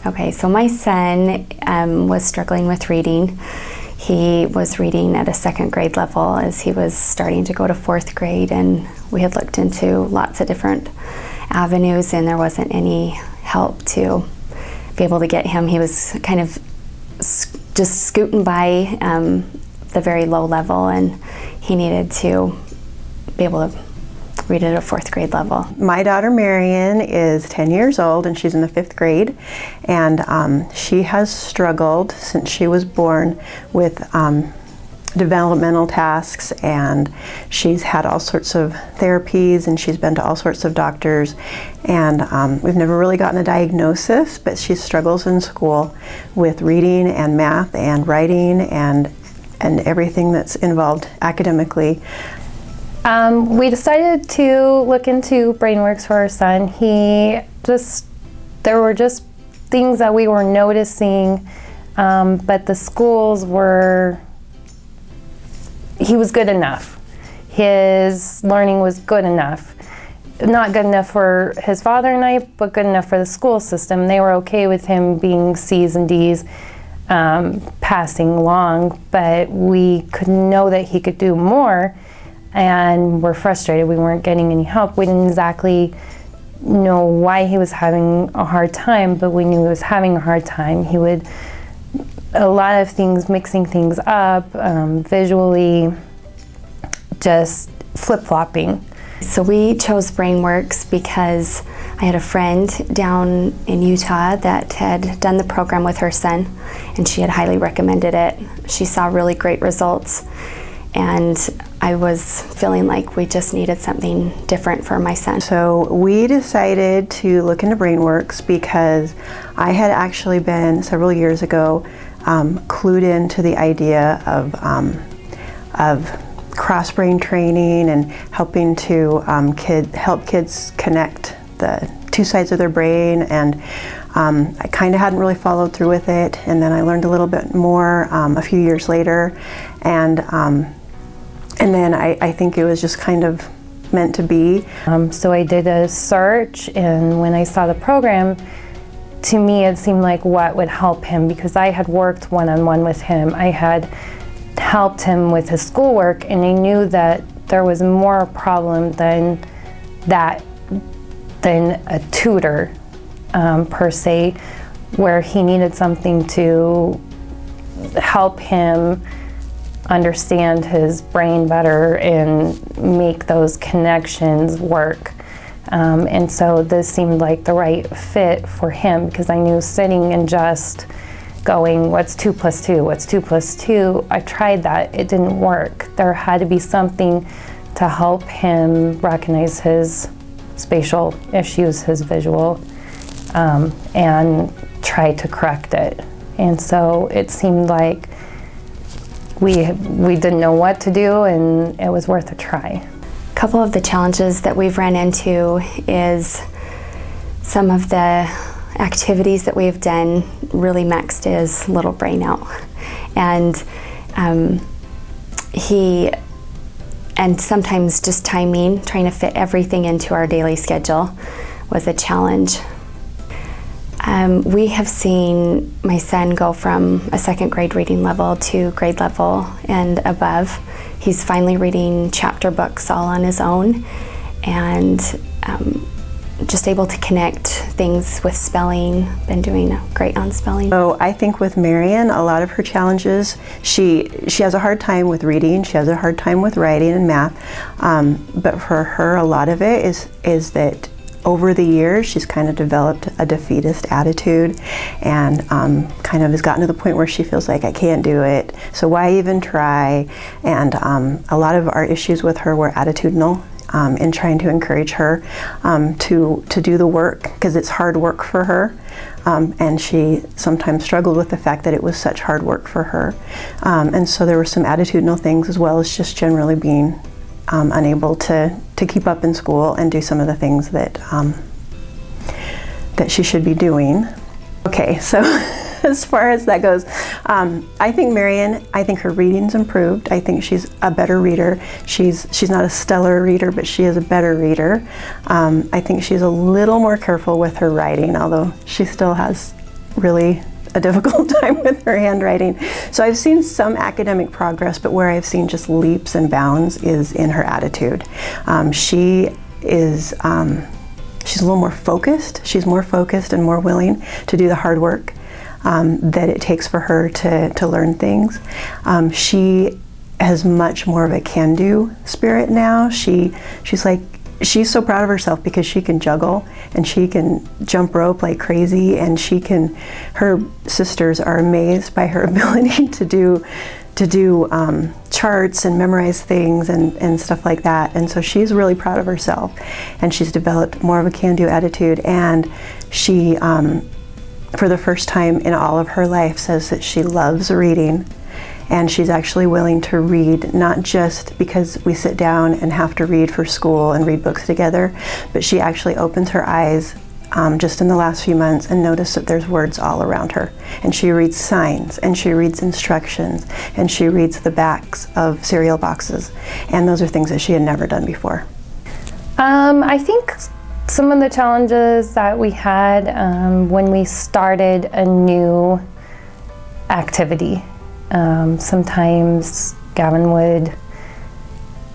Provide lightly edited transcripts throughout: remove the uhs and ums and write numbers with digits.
Okay, so my son was struggling with reading. He was reading at a second grade level as he was starting to go to fourth grade, and we had looked into lots of different avenues and there wasn't any help to be able to get him. He was kind of just scooting by the very low level, and he needed to be able to read at a fourth grade level. My daughter Marion is 10 years old and she's in the 5th grade, and she has struggled since she was born with developmental tasks, and she's had all sorts of therapies and she's been to all sorts of doctors, and we've never really gotten a diagnosis, but she struggles in school with reading and math and writing and everything that's involved academically. We decided to look into Brainworks for our son. There were just things that we were noticing, but the schools he was good enough. His learning was good enough. Not good enough for his father and I, but good enough for the school system. They were okay with him being C's and D's, passing along, but we could know that he could do more, and we're frustrated. We weren't getting any help. We didn't exactly know why he was having a hard time, but we knew he was having a hard time. He would, a lot of things, mixing things up, visually, just flip-flopping. So we chose Brainworks because I had a friend down in Utah that had done the program with her son, and she had highly recommended it. She saw really great results, and I was feeling like we just needed something different for my son. So we decided to look into Brainworks because I had actually been, several years ago, clued into the idea of cross-brain training and helping to help kids connect the two sides of their brain, and I kind of hadn't really followed through with it, and then I learned a little bit more a few years later, and then I think it was just kind of meant to be. So I did a search, and when I saw the program, to me it seemed like what would help him, because I had worked one-on-one with him. I had helped him with his schoolwork, and I knew that there was more problem than a tutor per se, where he needed something to help him understand his brain better and make those connections work. And so this seemed like the right fit for him, because I knew sitting and just going, what's 2 + 2, what's 2 + 2, I tried that, it didn't work. There had to be something to help him recognize his spatial issues, his visual, and try to correct it. And so it seemed like we didn't know what to do, and it was worth a try. A couple of the challenges that we've run into is some of the activities that we've done really maxed his little brain out, and sometimes just timing, trying to fit everything into our daily schedule was a challenge. We have seen my son go from a second grade reading level to grade level and above. He's finally reading chapter books all on his own, and just able to connect things with spelling, been doing great on spelling. So I think with Marion, a lot of her challenges, she has a hard time with reading, she has a hard time with writing and math, but for her, a lot of it is that over the years, she's kind of developed a defeatist attitude, and kind of has gotten to the point where she feels like, I can't do it, so why even try? And a lot of our issues with her were attitudinal, in trying to encourage her to do the work, because it's hard work for her, and she sometimes struggled with the fact that it was such hard work for her. And so there were some attitudinal things, as well as just generally being unable to keep up in school and do some of the things that that she should be doing. Okay, so as far as that goes, I think Marion, I think her reading's improved. I think she's a better reader. She's not a stellar reader, but she is a better reader. I think she's a little more careful with her writing, although she still has really a difficult time with her handwriting. So I've seen some academic progress, but where I've seen just leaps and bounds is in her attitude. She's a little more focused. She's more focused and more willing to do the hard work that it takes for her to learn things. She has much more of a can-do spirit now. She's so proud of herself because she can juggle and she can jump rope like crazy, and her sisters are amazed by her ability to do charts and memorize things and stuff like that. And so she's really proud of herself, and she's developed more of a can-do attitude, and she for the first time in all of her life says that she loves reading. And she's actually willing to read, not just because we sit down and have to read for school and read books together, but she actually opens her eyes just in the last few months and noticed that there's words all around her. And she reads signs, and she reads instructions, and she reads the backs of cereal boxes. And those are things that she had never done before. I think some of the challenges that we had when we started a new activity, sometimes Gavin would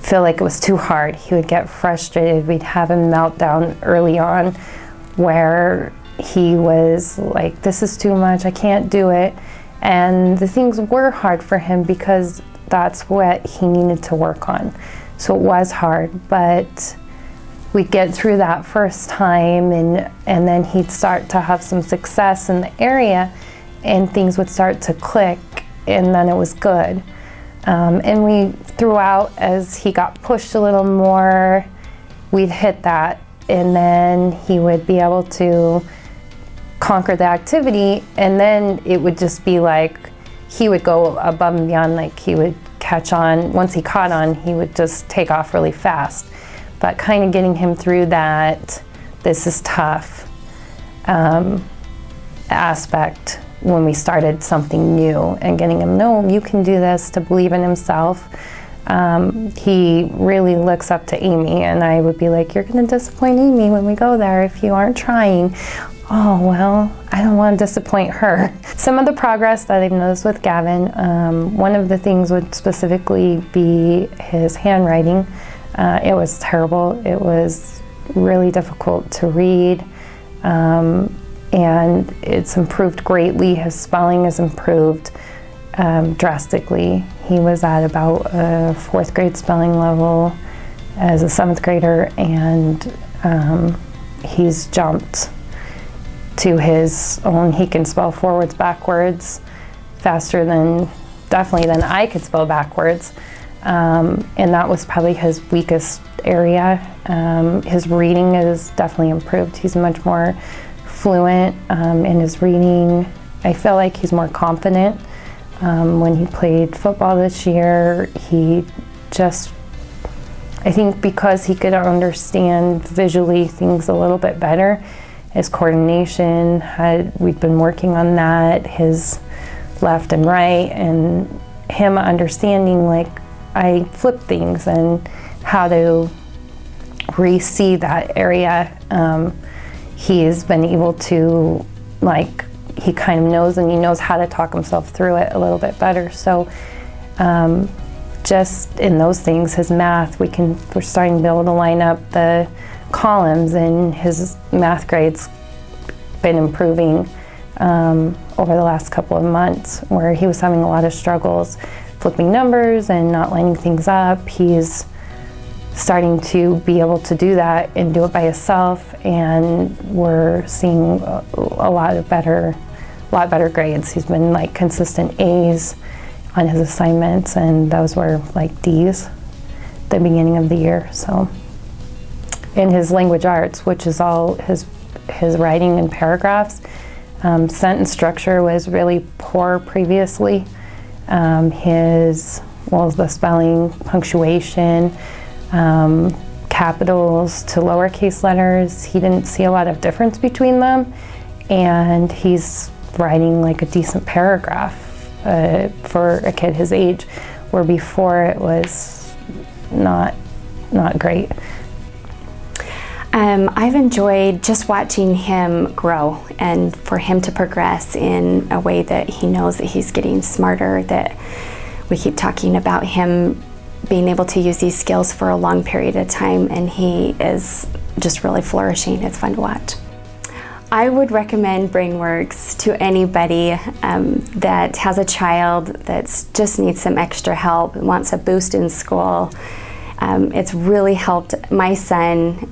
feel like it was too hard. He would get frustrated. We'd have a meltdown early on where he was like, this is too much, I can't do it. And the things were hard for him because that's what he needed to work on. So it was hard, but we'd get through that first time, and then he'd start to have some success in the area and things would start to click, and then it was good. And we, throughout, as he got pushed a little more, we'd hit that, and then he would be able to conquer the activity, and then it would just be like, he would go above and beyond, like he would catch on. Once he caught on, he would just take off really fast. But kind of getting him through that, this is tough aspect when we started something new and getting him, no, you can do this, to believe in himself. He really looks up to Amy, and I would be like, you're gonna disappoint Amy when we go there if you aren't trying. Oh, well, I don't want to disappoint her. Some of the progress that I've noticed with Gavin, one of the things would specifically be his handwriting. It was terrible. It was really difficult to read. And it's improved greatly. His spelling has improved drastically. He was at about a 4th grade spelling level as a 7th grader, and he's jumped to his own. He can spell forwards, backwards, faster definitely than I could spell backwards. And that was probably his weakest area. His reading is definitely improved. He's much more fluent in his reading. I feel like he's more confident. When he played football this year, he just, I think because he could understand visually things a little bit better, his coordination, we'd been working on that, his left and right, and him understanding, like, I flip things and how to re-see that area. He has been able to, like, he kind of knows, and he knows how to talk himself through it a little bit better. So just in those things, his math, we're starting to be able to line up the columns, and his math grade's been improving over the last couple of months, where he was having a lot of struggles flipping numbers and not lining things up. He's starting to be able to do that and do it by himself, and we're seeing a lot better grades. He's been like consistent A's on his assignments, and those were like D's the beginning of the year. So in his language arts, which is all his writing and paragraphs, sentence structure was really poor previously. The spelling, punctuation, capitals to lowercase letters, he didn't see a lot of difference between them, and he's writing like a decent paragraph for a kid his age, where before it was not great. I've enjoyed just watching him grow and for him to progress in a way that he knows that he's getting smarter, that we keep talking about him being able to use these skills for a long period of time, and he is just really flourishing. It's fun to watch. I would recommend Brainworks to anybody that has a child that just needs some extra help, wants a boost in school. It's really helped my son.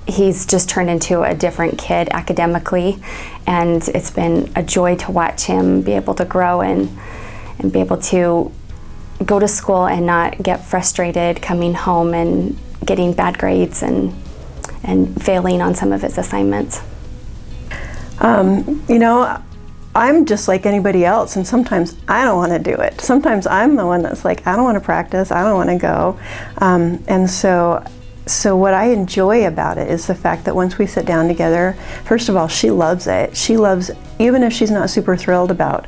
He's just turned into a different kid academically, and it's been a joy to watch him be able to grow and be able to go to school and not get frustrated coming home and getting bad grades and failing on some of his assignments. You know, I'm just like anybody else, and sometimes I don't want to do it. Sometimes I'm the one that's like, I don't want to practice, I don't want to go. And so what I enjoy about it is the fact that once we sit down together, first of all, she loves it. She loves, even if she's not super thrilled about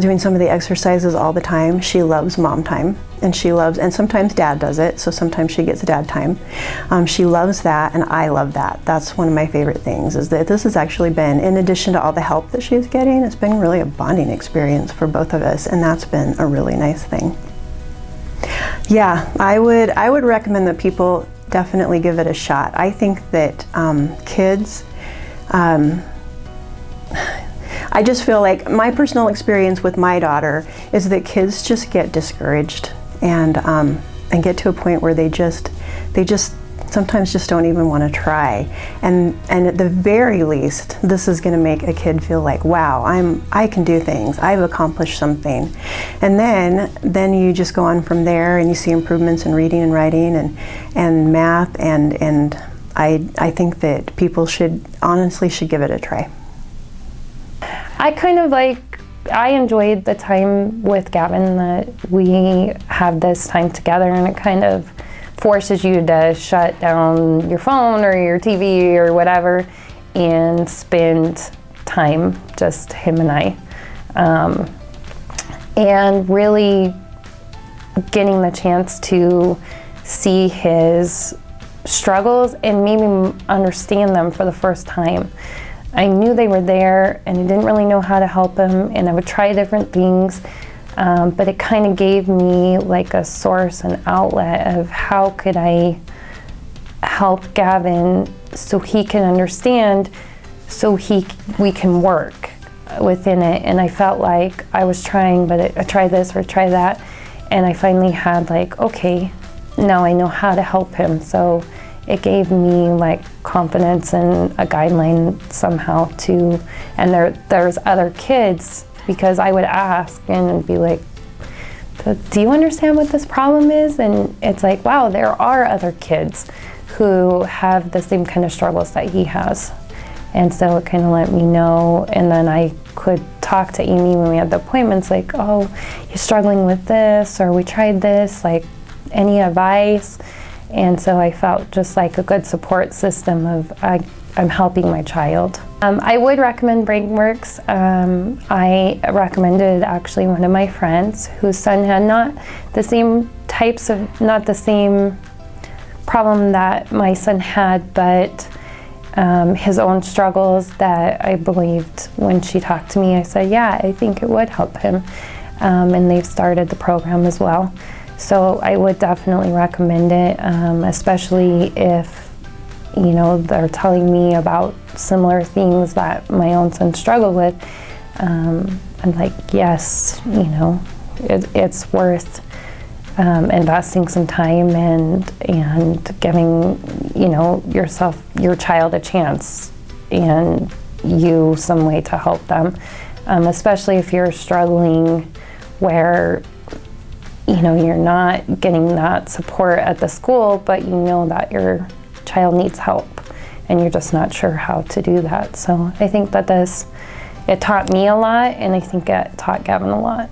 doing some of the exercises all the time, she loves mom time, and sometimes dad does it, so sometimes she gets dad time. She loves that, and I love that. That's one of my favorite things, is that this has actually been, in addition to all the help that she's getting, it's been really a bonding experience for both of us, and that's been a really nice thing. Yeah, I would recommend that people definitely give it a shot. I think that kids, I just feel like my personal experience with my daughter is that kids just get discouraged and get to a point where they just sometimes just don't even want to try. And at the very least, this is going to make a kid feel like, wow, I can do things. I've accomplished something. And then you just go on from there, and you see improvements in reading and writing and math, and I think that people honestly should give it a try. I enjoyed the time with Gavin, that we have this time together, and it kind of forces you to shut down your phone or your TV or whatever and spend time, just him and I. And really getting the chance to see his struggles and maybe understand them for the first time. I knew they were there, and I didn't really know how to help him, and I would try different things, but it kind of gave me like a source and outlet of how could I help Gavin so he can understand, so we can work within it. And I felt like I was trying, but I tried this or try that, and I finally had like, okay, now I know how to help him. So it gave me like confidence and a guideline somehow to, and there's other kids, because I would ask and be like, do you understand what this problem is? And it's like, wow, there are other kids who have the same kind of struggles that he has. And so it kind of let me know, and then I could talk to Amy when we had the appointments, like, oh, you're struggling with this, or we tried this, like, any advice? And so I felt just like a good support system of I'm helping my child. I would recommend Brainworks. I recommended actually one of my friends whose son had not the same problem that my son had, but his own struggles that I believed when she talked to me. I said, yeah, I think it would help him. And they've started the program as well. So I would definitely recommend it, especially if, you know, they're telling me about similar things that my own son struggled with. I'm like, yes, you know, it's worth investing some time and giving, you know, your child a chance and you some way to help them, especially if you're struggling where, you know, you're not getting that support at the school, but you know that your child needs help and you're just not sure how to do that. So I think that it taught me a lot, and I think it taught Gavin a lot.